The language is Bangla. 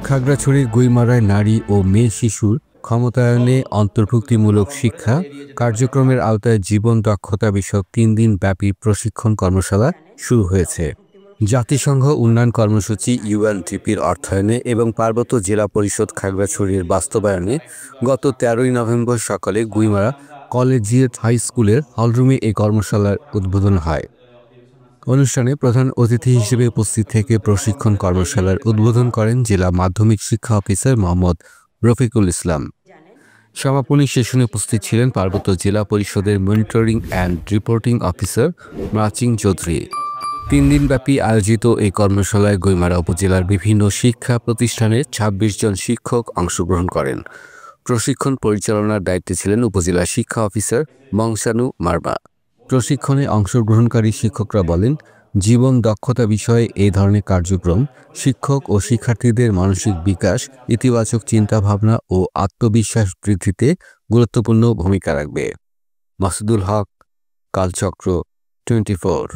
খাগড়াছড়ির গুইমারায় নারী ও মেয়ে শিশুর ক্ষমতায়নে অন্তর্ভুক্তিমূলক শিক্ষা কার্যক্রমের আওতায় জীবন দক্ষতা বিষয়ক 3 দিন ব্যাপী প্রশিক্ষণ কর্মশালা শুরু হয়েছে। জাতিসংঘ উন্নয়ন কর্মসূচি ইউএনডিপির অর্থায়নে এবং পার্বত্য জেলা পরিষদ খাগড়াছড়ির বাস্তবায়নে গত 13ই নভেম্বর সকালে গুইমারা কলেজিয়েট হাই স্কুলের হলরুমে এই কর্মশালার উদ্বোধন হয়। অনুষ্ঠানে প্রধান অতিথি হিসেবে উপস্থিত থেকে প্রশিক্ষণ কর্মশালার উদ্বোধন করেন জেলা মাধ্যমিক শিক্ষা অফিসার মোহাম্মদ রফিকুল ইসলাম। সমাপনী সেশনে উপস্থিত ছিলেন পার্বত্য জেলা পরিষদের monitoring and reporting officer matching Chowdhury. 3 দিনব্যাপী আয়োজিত এই কর্মশালায় গুইমারা উপজেলার বিভিন্ন শিক্ষা প্রতিষ্ঠানের 26 জন শিক্ষক অংশগ্রহণ করেন। প্রশিক্ষণ পরিচালনার দায়িত্বে ছিলেন উপজেলা শিক্ষা অফিসার মংসানু মারমা। প্রশিক্ষণে অংশগ্রহণকারী শিক্ষকরা বলেন, জীবন দক্ষতা বিষয়ে এই ধরনের কার্যক্রম শিক্ষক ও শিক্ষার্থীদের মানসিক বিকাশ, ইতিবাচক চিন্তাভাবনা ও আত্মবিশ্বাস বৃদ্ধিতে গুরুত্বপূর্ণ ভূমিকা রাখবে। মাসুদুল হক, কালচক্র 24।